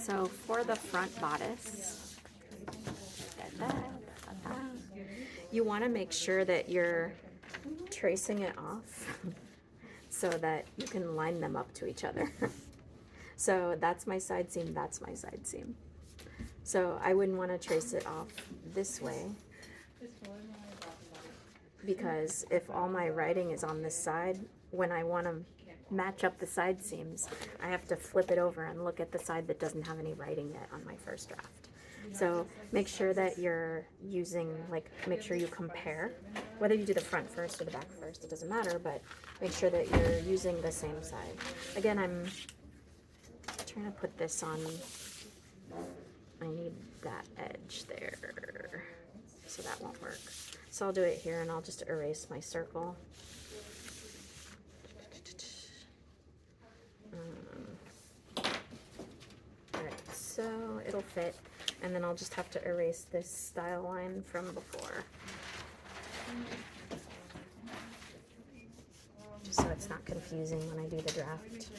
So for the front bodice, you want to make sure that you're tracing it off so that you can line them up to each other. So that's my side seam, that's my side seam. So I wouldn't want to trace it off this way, because if all my writing is on this side, when I want to match up the side seams, I have to flip it over and look at the side that doesn't have any writing yet on my first draft. So make sure that you're using, like, make sure you compare, whether you do the front first or the back first, it doesn't matter, but make sure that you're using the same side. Again, I'm trying to put this on, I need that edge there, so that won't work. So I'll do it here, and I'll just erase my circle. Alright, so it'll fit, and then I'll just have to erase this style line from before, just so it's not confusing when I do the draft.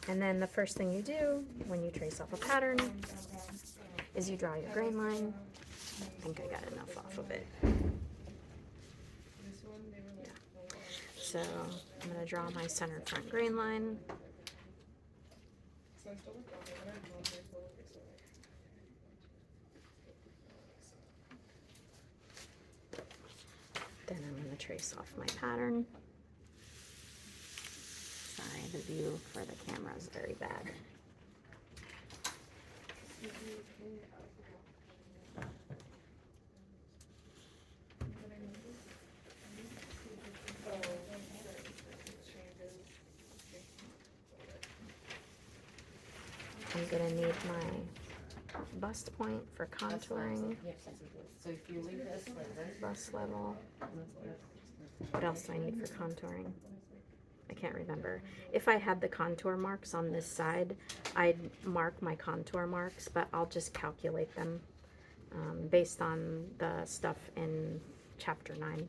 And then the first thing you do when you trace off a pattern is you draw your grain line. I think I got enough off of it. Yeah. So I'm going to draw my center front grain line. Then I'm going to trace off my pattern. Sorry, the view for the camera is very bad. I'm going to need my bust point for contouring. So if you leave this like this, Bust level. What else do I need for contouring? I can't remember. If I had the contour marks on this side, I'd mark my contour marks, but I'll just calculate them based on the stuff in chapter 9.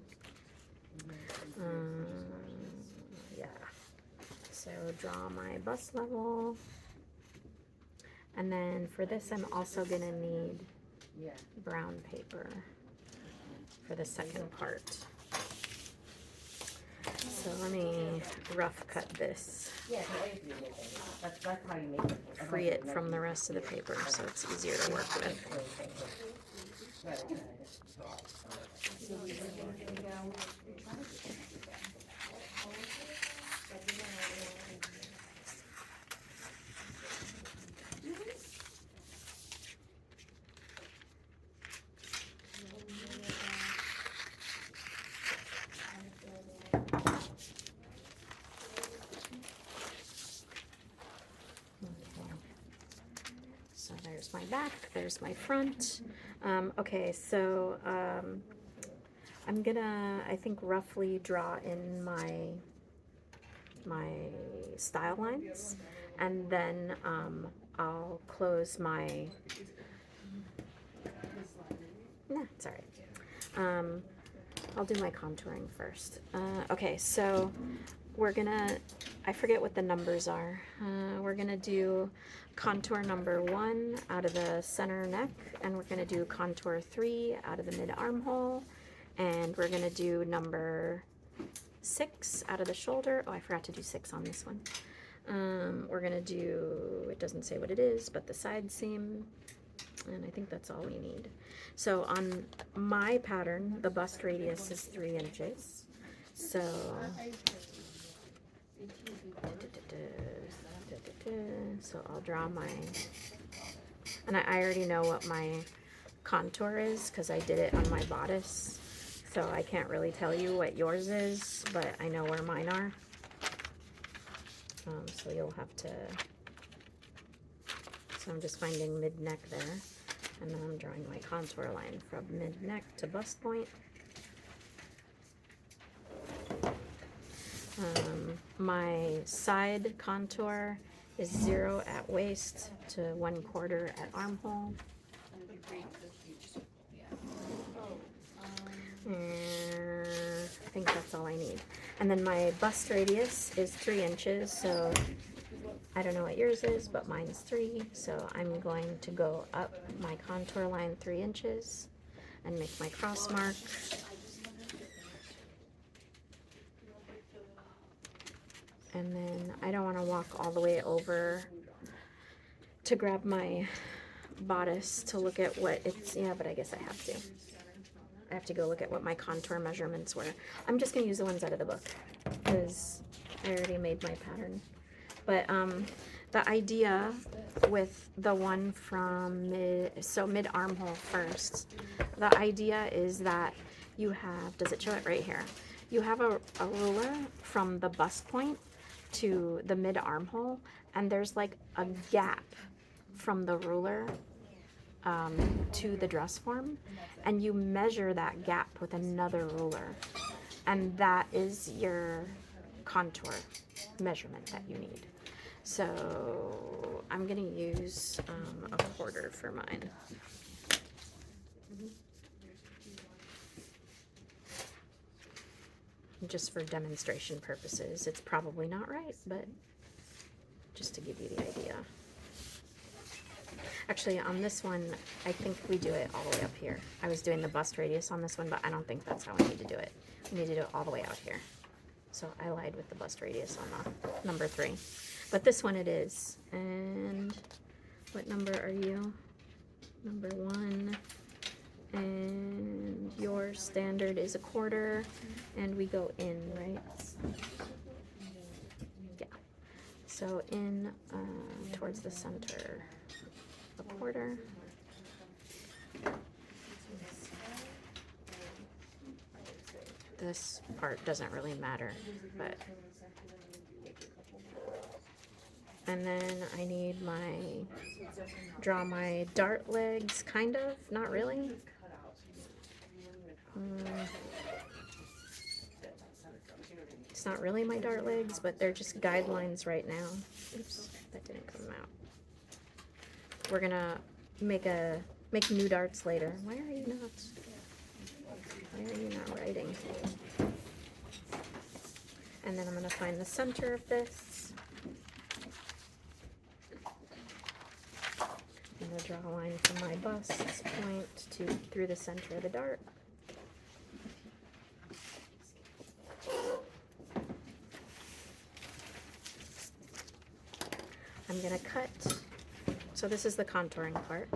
Yeah. So draw my bust level. And then for this, I'm also going to need brown paper for the second part. So let me rough cut this. that's how you make it. Free it from the rest of the paper so it's easier to work with. So there's my back, there's my front. Okay, so I'm gonna, I think, roughly draw in my style lines, and then I'll close my, nah, it's all right. I'll do my contouring first. Okay, so we're gonna, I forget what the numbers are. We're gonna do contour number 1 out of the center neck, and we're gonna do contour 3 out of the mid armhole, and we're gonna do number 6 out of the shoulder. Oh, I forgot to do 6 on this one. We're gonna do, it doesn't say what it is, but the side seam, and I think that's all we need. So on my pattern, the bust radius is 3 inches. So I'll draw my, and I already know what my contour is because I did it on my bodice. So I can't really tell you what yours is, but I know where mine are. So you'll have to, so I'm just finding mid-neck there, and then I'm drawing my contour line from mid-neck to bust point. My side contour is 0 at waist to 1/4 at armhole. And I think that's all I need. And then my bust radius is 3 inches, so I don't know what yours is, but mine's 3, so I'm going to go up my contour line 3 inches and make my cross mark. And then I don't want to walk all the way over to grab my bodice to look at what it's, yeah, but I guess I have to. I have to go look at what my contour measurements were. I'm just going to use the ones out of the book because I already made my pattern. But the idea with the one from mid armhole first, the idea is that you have, does it show it right here? You have a ruler from the bust point to the mid armhole, and there's like a gap from the ruler to the dress form, and you measure that gap with another ruler, and that is your contour measurement that you need. So I'm gonna use a 1/4 for mine. Just for demonstration purposes. It's probably not right, but just to give you the idea. Actually, on this one, I think we do it all the way up here. I was doing the bust radius on this one, but I don't think that's how we need to do it. We need to do it all the way out here. So I lied with the bust radius on the number 3. But this one it is. And what number are you? Number 1. And your standard is 1/4. And we go in, right? Yeah. So in towards the center. 1/4. This part doesn't really matter, but, and then I need draw my dart legs, kind of, not really. It's not really my dart legs, but they're just guidelines right now. Oops, that didn't come out. We're gonna make new darts later. Why are you not writing? And then I'm gonna find the center of this. I'm gonna draw a line from my bust point through the center of the dart. I'm gonna cut. So this is the contouring part.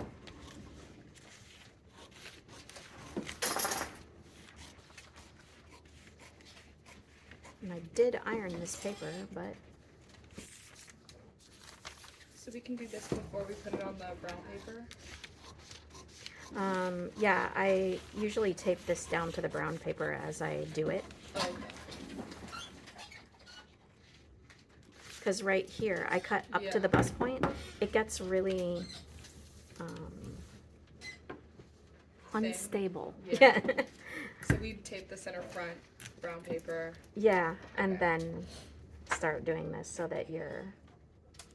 And I did iron this paper, but... So we can do this before we put it on the brown paper? Yeah, I usually tape this down to the brown paper as I do it. Oh, okay. Because right here, I cut up to the bust point. It gets really unstable. Yeah. So we tape the center front brown paper. Yeah, and then start doing this so that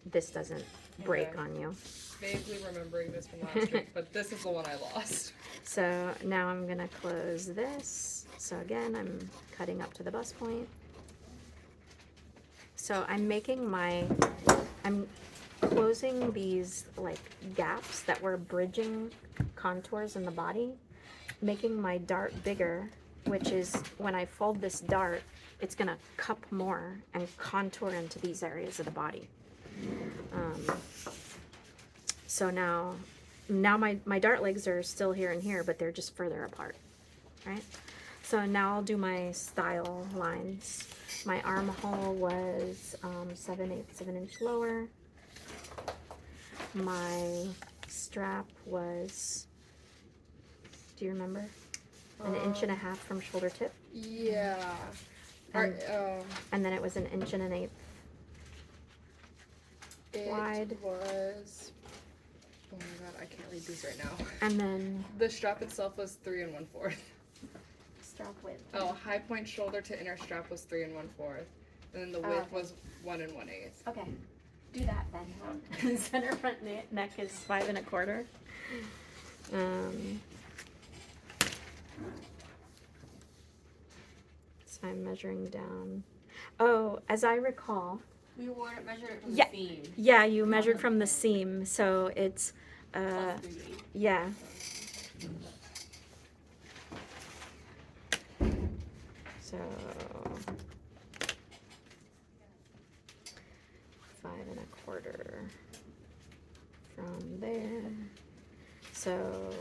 this doesn't break on you. Vaguely remembering this from last week, but this is the one I lost. So now I'm gonna close this. So again, I'm cutting up to the bust point. So I'm closing these like gaps that were bridging contours in the body, making my dart bigger, which is when I fold this dart, it's gonna cup more and contour into these areas of the body. So now my dart legs are still here and here, but they're just further apart, right? So now I'll do my style lines. My armhole was 7/8 of an inch lower. My strap was, do you remember? An 1.5 inches from shoulder tip. Yeah. And then it was 1 1/8 wide. It was, oh my god, I can't read these right now. And then The strap itself was 3 1/4. strap width. Oh, high point shoulder to inner strap was 3 1/4. And then the width was 1 1/8. Okay, do that then. Center front neck is 5 1/4. So I'm measuring down. Oh, as I recall, We measured it from Yeah. the seam. Yeah, you measured from the seam, so it's Plus 3/8. yeah. So 5 1/4 from there. So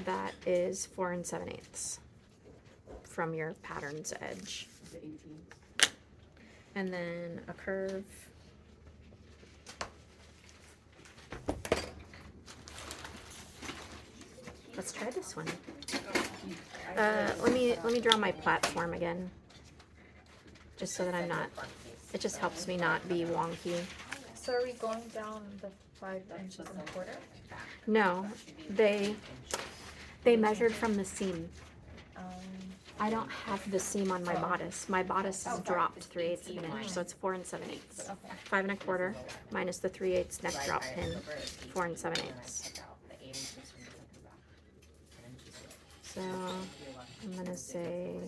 that is 4 7/8 from your pattern's edge. The 18. And then a curve. Let's try this one. Let me draw my platform again, just so that I'm not. It just helps me not be wonky. So are we going down the 5 inches and a quarter? No, they measured from the seam. Um, I don't have the seam on my bodice. My bodice is dropped 3/8 of an inch, so it's 4 7/8. okay. 5 1/4 minus the 3/8 neck drop pin, 4 7/8. So I'm gonna say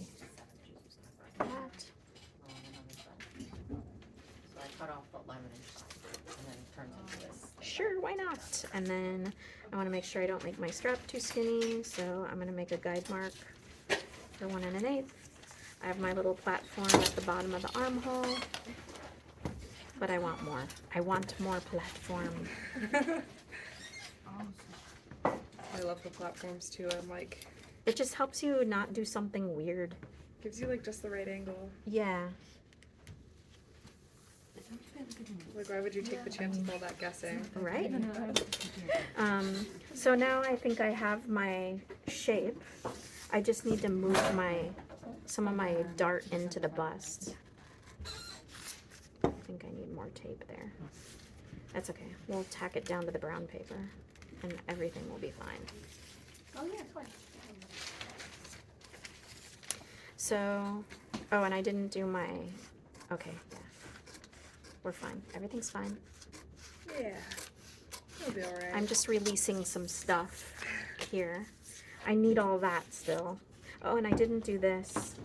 that. So I cut off the 11-inch side and then it turns into this. Sure, why not? And then I want to make sure I don't make my strap too skinny, so I'm gonna make a guide mark for 1 1/8. I have my little platform at the bottom of the armhole, but I want more. I want more platform. I love the platforms too. I'm like, It just helps you not do something weird. gives you like just the right angle. Yeah. Like, why would you take the chance with all that guessing? Right? So now I think I have my shape. I just need to move some of my dart into the bust. I think I need more tape there. That's okay. We'll tack it down to the brown paper and everything will be fine. Oh yeah, it's fine. So, oh, and I didn't do my, okay, yeah. We're fine. Everything's fine. Yeah. It'll be alright. I'm just releasing some stuff here. I need all that still. Oh, and I didn't do this.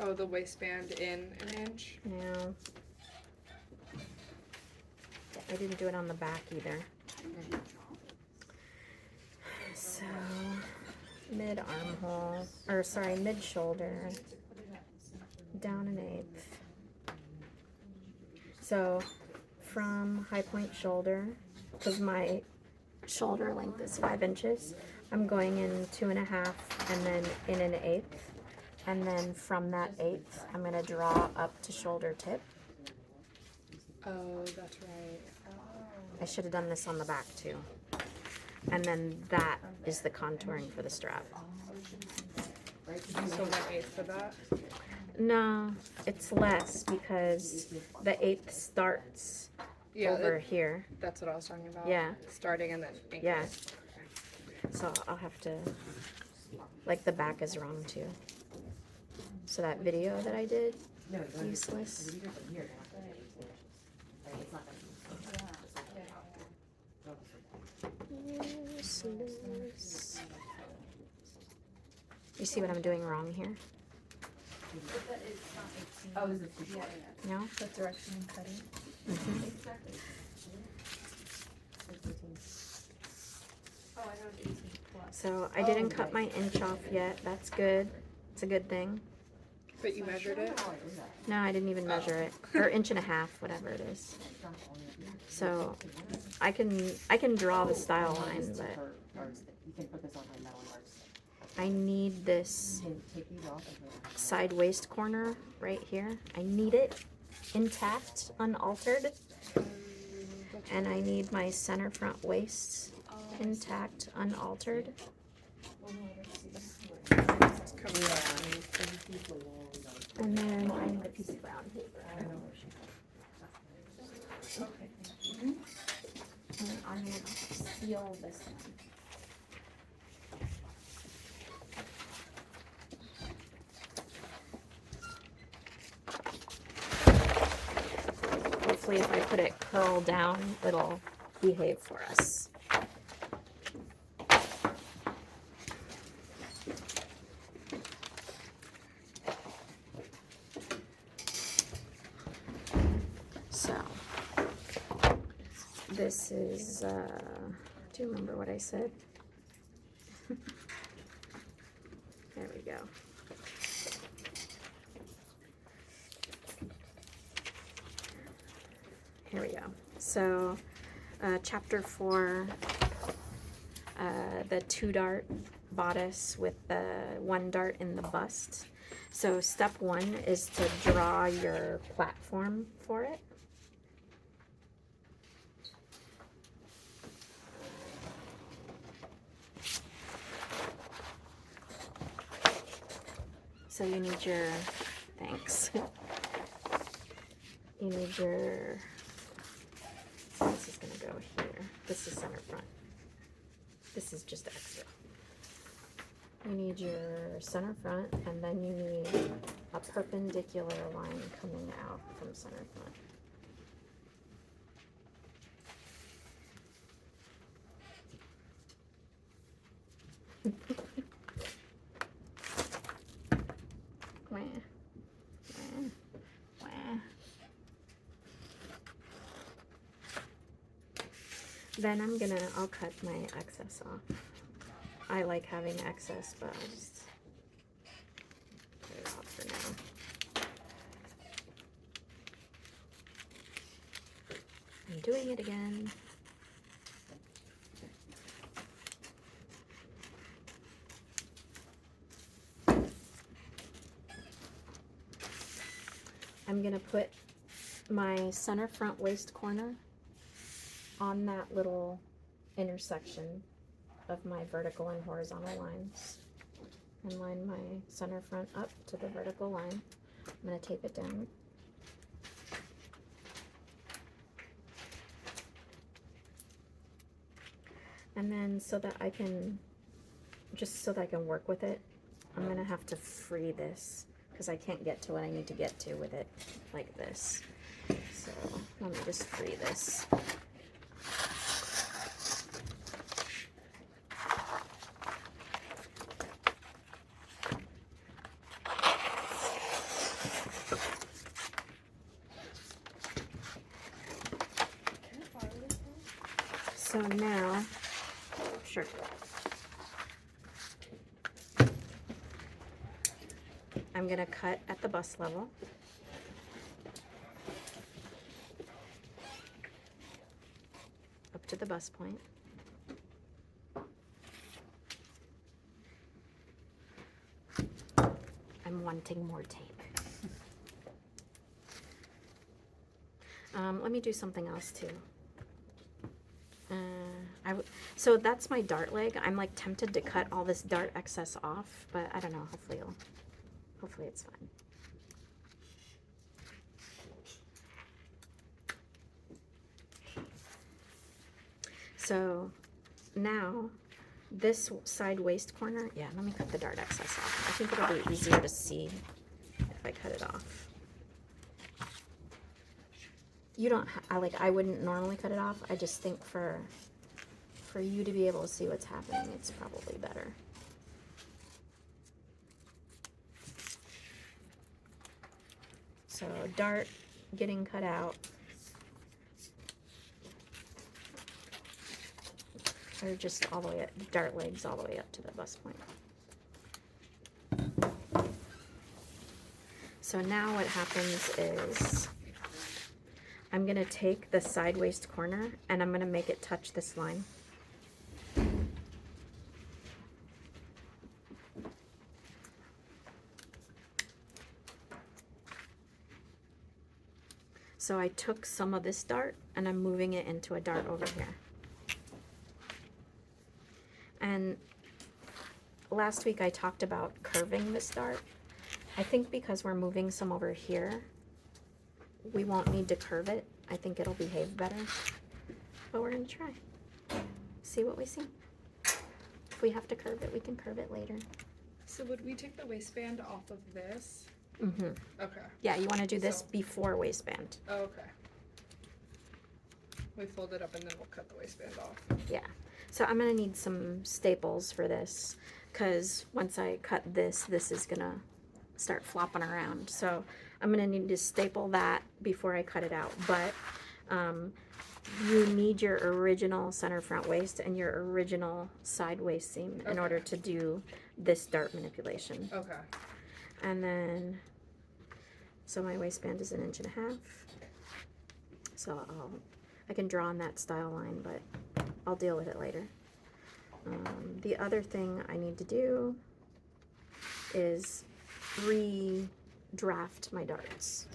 Oh, the waistband in an inch? No. I didn't do it on the back either. So, mid armhole, or sorry, mid shoulder, down 1/8. So, from high point shoulder, because my shoulder length is 5 inches, I'm going in 2 1/2 and then in 1/8. And then from that 1/8, I'm going to draw up to shoulder tip. Oh, that's right. I should have done this on the back too. And then that is the contouring for the strap. So 1/8 for that? No, it's less because the 1/8 starts Yeah, over here. that's what I was talking about. Yeah. Starting and then ankle. Yeah. So I'll have to, like the back is wrong too. So that video that I did, No, you don't useless. Here, they're not gonna be 6 inches. Right, it's not gonna be. Useless. You see what I'm doing wrong here? Oh, is it too short? No? The direction I'm cutting. Mhm. Exactly. Oh, I know it's 18 plus. So I didn't cut my inch off yet. That's good. It's a good thing. But you measured it? No, I didn't even measure it. Or 1.5 inches, whatever it is. So I can draw the style line, but You can put this on my metal yardstick. I need this You can take these off and put it on. side waist corner right here. I need it intact, unaltered. And I need my center front waist intact, unaltered. It's coming up. And then I need a piece of brown paper. And I'm gonna seal this one. Hopefully if I put it curl down, it'll behave for us. This is, do you remember what I said? There we go. Here we go. So, chapter 4, the 2 dart bodice with the 1 dart in the bust. So step 1 is to draw your platform for it. So you need your, thanks. You need your, so this is gonna go here. This is center front. This is just extra. You need your center front, and then you need a perpendicular line coming out from center front. Wah, wah, wah. Then I'll cut my excess off. I like having excess, but I'll just put it off for now. I'm doing it again. I'm gonna put my center front waist corner on that little intersection of my vertical and horizontal lines, and line my center front up to the vertical line. I'm gonna tape it down. And then so that I can work with it, I'm gonna have to free this because I can't get to what I need to get to with it like this. So let me just free this. So now, sure. I'm gonna cut at the bust level. Up to the bust point. I'm wanting more tape. Let me do something else too. So that's my dart leg. I'm like tempted to cut all this dart excess off, but I don't know. Hopefully it's fine. So now this side waist corner, yeah, let me cut the dart excess off. I think it'll be easier to see if I cut it off. You don't, I wouldn't normally cut it off. I just think for you to be able to see what's happening, it's probably better. So dart getting cut out. Or just all the way up, dart legs all the way up to the bust point. So now what happens is I'm gonna take the side waist corner and I'm gonna make it touch this line. So I took some of this dart and I'm moving it into a dart over here. And last week I talked about curving this dart. I think because we're moving some over here, we won't need to curve it. I think it'll behave better. But we're gonna try. See what we see. If we have to curve it, we can curve it later. So would we take the waistband off of this? Mm-hmm. Okay. Yeah, you wanna do this So- before waistband. Oh, okay. We fold it up and then we'll cut the waistband off. Yeah. So I'm gonna need some staples for this, because once I cut this, this is gonna start flopping around. So I'm gonna need to staple that before I cut it out. But You need your original center front waist and your original side waist seam in Okay. order to do this dart manipulation. Okay. And then, so my waistband is 1.5 inches. So I can draw on that style line, but I'll deal with it later. The other thing I need to do is redraft my darts.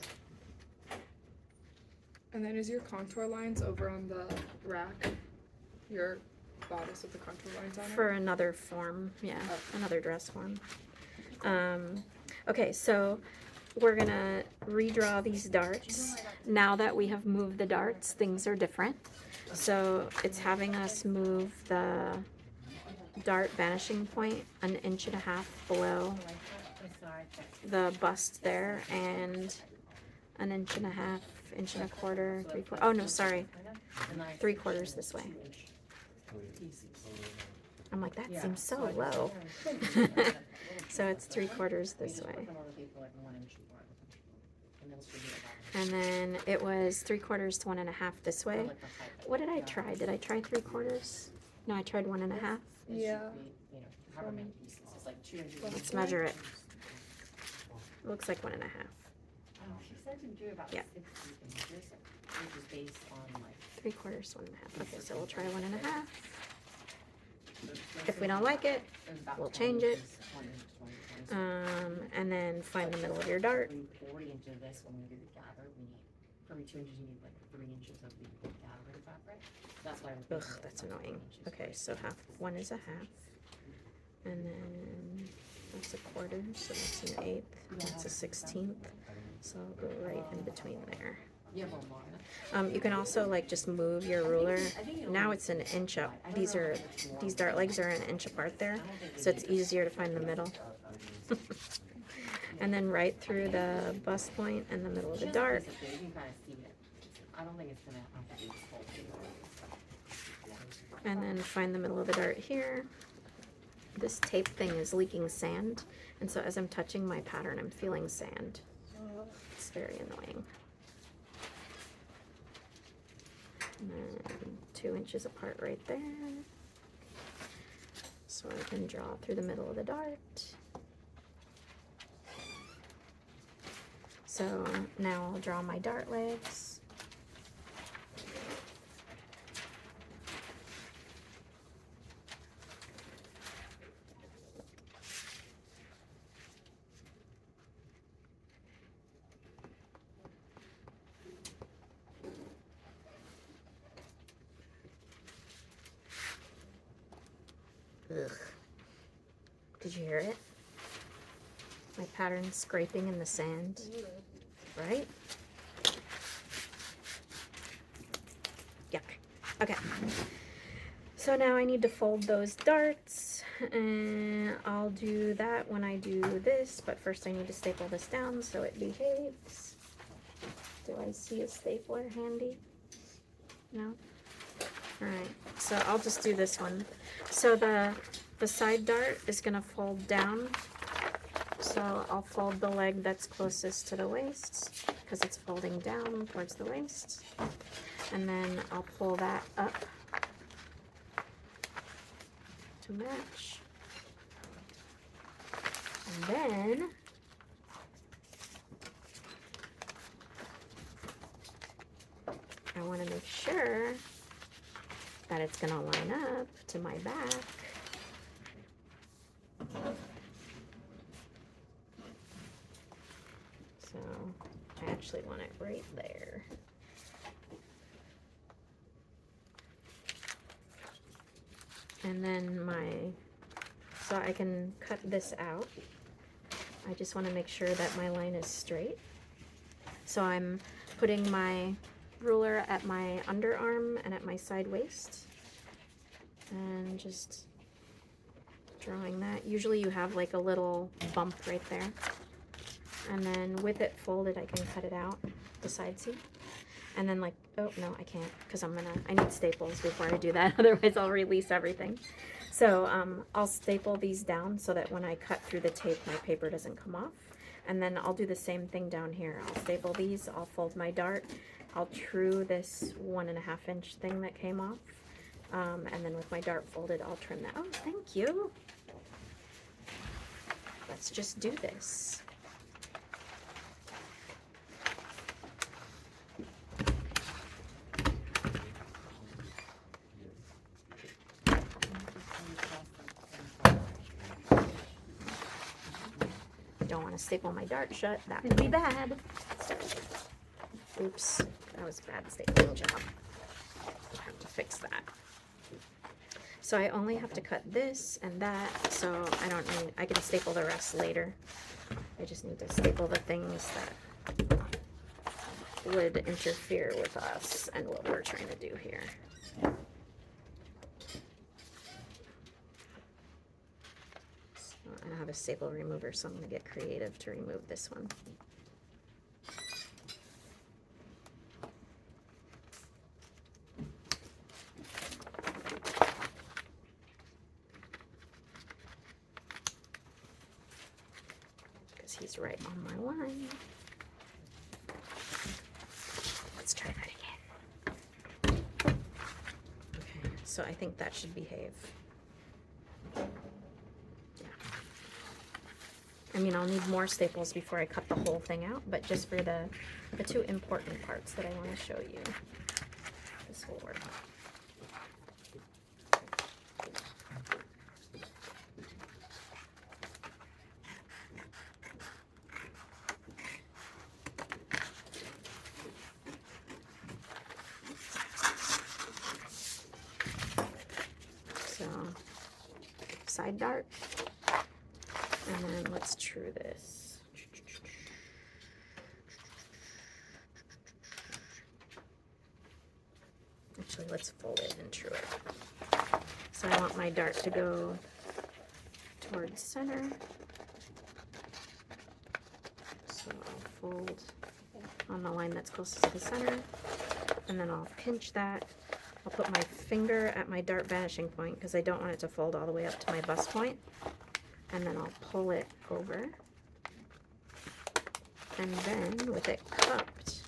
And then is your contour lines over on the rack? Your bodice with the contour lines on it? For another form, yeah, Oh. another dress form. Okay, so we're gonna redraw these darts. Now that we have moved the darts, things are different. So it's having us move the dart vanishing point 1.5 inches below the bust there, and 1.5 inches, 1.25 inches, 3/4. Oh no, sorry, 3/4 this way. I'm like, that seems so low. So it's 3/4 this way. And then it was 3/4 to 1.5 this way. What did I try? Did I try 3/4? No, I tried 1.5. Yeah. Let's measure it. It looks like 1.5. Yeah. 3/4 to 1.5. Okay, so we'll try 1.5. If we don't like it, we'll change it. And then find the middle of your dart. 40 inches of this when we do the gather. We need, for every 2 inches, you need like 3 inches of the gathering fabric. That's why we're Ugh, that's annoying. Okay, so one is a half. And then that's 1/4, so that's 1/8. That's 1/16. So I'll go right in between there. You can also like just move your ruler. Now it's 1 inch up. These dart legs are 1 inch apart there, so it's easier to find the middle. And then right through the bust point and the middle of the dart. And then find the middle of the dart here. This tape thing is leaking sand, and so as I'm touching my pattern, I'm feeling sand. It's very annoying. And then 2 inches apart right there. So I can draw through the middle of the dart. So now I'll draw my dart legs. Ugh. Did you hear it? My pattern scraping in the sand. Right? Yuck. Okay. So now I need to fold those darts, and I'll do that when I do this, but first I need to staple this down so it behaves. Do I see a stapler handy? No? Alright, so I'll just do this one. So the side dart is going to fold down. So I'll fold the leg that's closest to the waist because it's folding down towards the waist. And then I'll pull that up to match. And then I want to make sure that it's going to line up to my back. So I actually want it right there. And then so I can cut this out. I just want to make sure that my line is straight. So I'm putting my ruler at my underarm and at my side waist. And just drawing that. Usually you have like a little bump right there. And then with it folded, I can cut it out, the side seam. And then like, oh no, I can't, because I need staples before I do that, otherwise I'll release everything. So I'll staple these down so that when I cut through the tape, my paper doesn't come off. And then I'll do the same thing down here. I'll staple these, I'll fold my dart, I'll true this 1.5 inch thing that came off. And then with my dart folded, I'll trim that. Oh, thank you. Let's just do this. Don't want to staple my dart shut. That would be bad. Oops, that was a bad stapling job. I have to fix that. So I only have to cut this and that, so I can staple the rest later. I just need to staple the things that would interfere with us and what we're trying to do here. I don't have a staple remover, so I'm going to get creative to remove this one. Because he's right on my line. Let's try that again. Okay, so I think that should behave. I mean, I'll need more staples before I cut the whole thing out, but just for the two important parts that I want to show you, this will work. So, side dart. And then let's true this. Actually, let's fold it and true it. So I want my dart to go towards center. So I'll fold on the line that's closest to the center. And then I'll pinch that. I'll put my finger at my dart vanishing point because I don't want it to fold all the way up to my bust point. And then I'll pull it over, and then with it cupped,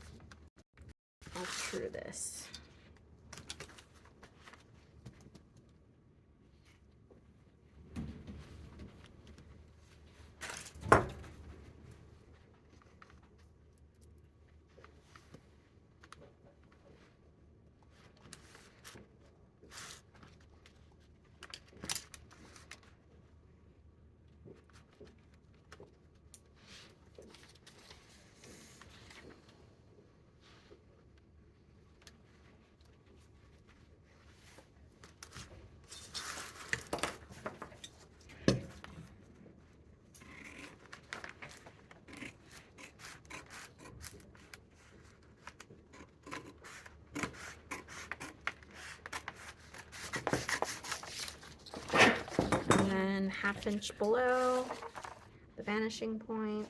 I'll true this. And then 1/2 inch below the vanishing point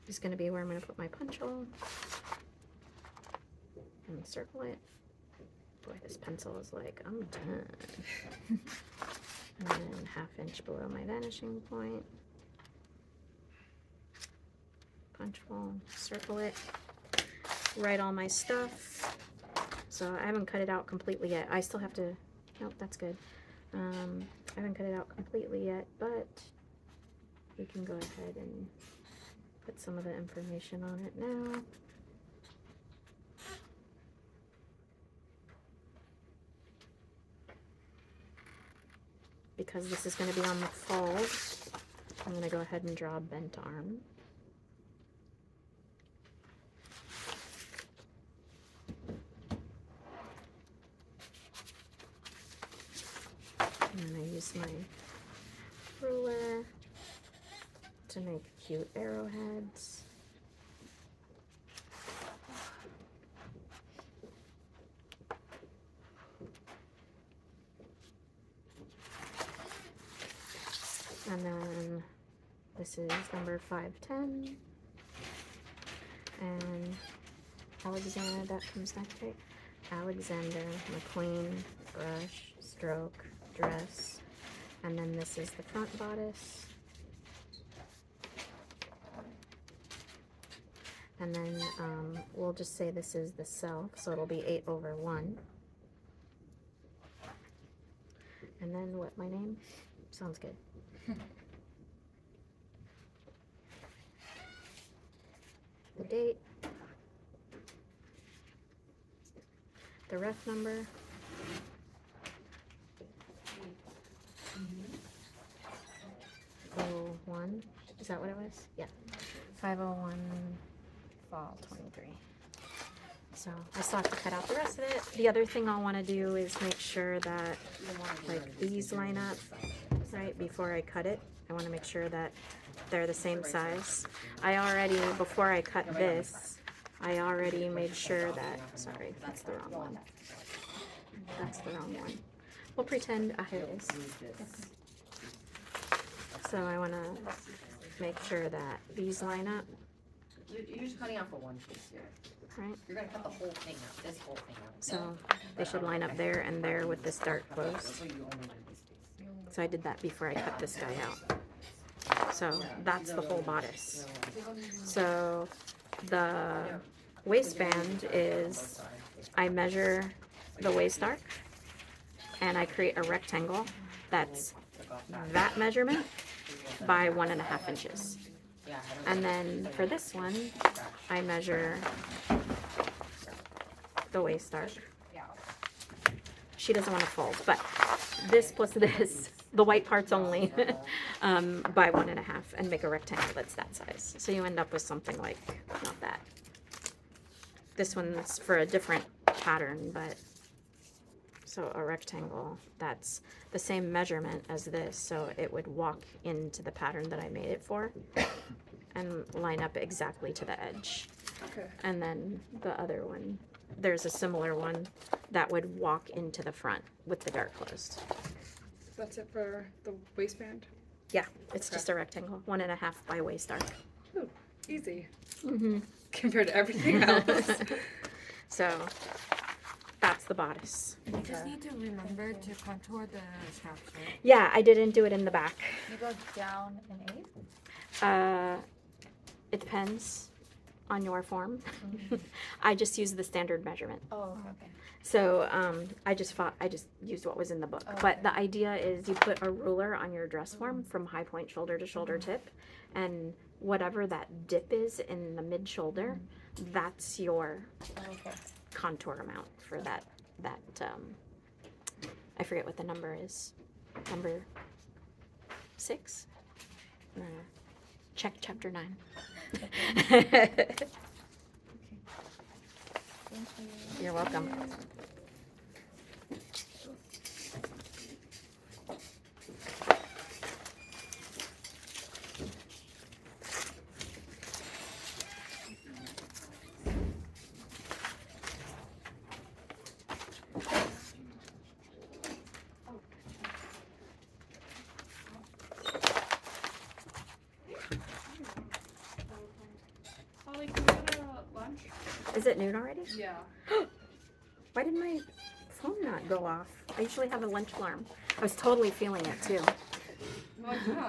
is going to be where I'm going to put my punch hole and circle it. Boy, this pencil is like, I'm done. And then 1/2 inch below my vanishing point, punch hole, circle it, write all my stuff. So I haven't cut it out completely yet. I still have to, nope, that's good. I haven't cut it out completely yet, but we can go ahead and put some of the information on it now. Because this is going to be on the fold, I'm going to go ahead and draw a bent arm. And then I use my ruler to make cute arrowheads. And then this is number 510. And Alexander, that comes next, right? Alexander McQueen, brush, stroke, dress. And then this is the front bodice. And then we'll just say this is the self, so it'll be 8/1. And then what, my name? Sounds good. The date. The ref number. 01. Is that what it was? Yeah. 501 fall 23. So I still have to cut out the rest of it. The other thing I'll want to do is make sure that like these line up, right, before I cut it. I want to make sure that they're the same size. I already, before I cut this, I already made sure that, sorry, that's the wrong one. That's the wrong one. We'll pretend it is. So I want to make sure that these line up, You're just cutting out for one piece here. right? You're gonna cut the whole thing out, this whole thing out. So they should line up there and there with this dark closed. So you only want this piece. So I did that before I cut this guy out. So that's the whole bodice. So the waistband is, I measure the waist arc and I create a rectangle that's that measurement by 1.5 inches. And then for this one, I measure the waist arc. She doesn't want to fold, but this plus this, the white parts only, by 1.5 and make a rectangle that's that size. So you end up with something like, not that. This one's for a different pattern, but so a rectangle that's the same measurement as this, so it would walk into the pattern that I made it for and line up exactly to the edge. Okay. And then the other one, there's a similar one that would walk into the front with the dart closed. That's it for the waistband? Yeah, it's Okay. just a rectangle, 1.5 by waist arc. Ooh, easy. Mm-hmm. Compared to everything else. So that's the bodice. You just need to remember to contour the straps, right? Yeah, I didn't do it in the back. You go down an 8? It depends on your form. I just use the standard measurement. Oh, okay. So I just used what was in the book. Oh, But okay. the idea is you put a ruler on your dress form from high point shoulder to shoulder tip, and whatever that dip is in the mid shoulder, that's your Okay. contour amount for that I forget what the number is. Number 6? No. Check chapter 9. Thank you. You're welcome. Holly, can we go to lunch? Is it noon already? Yeah. Why did my phone not go off? I usually have a lunch alarm. I was totally feeling it too. Well, yeah.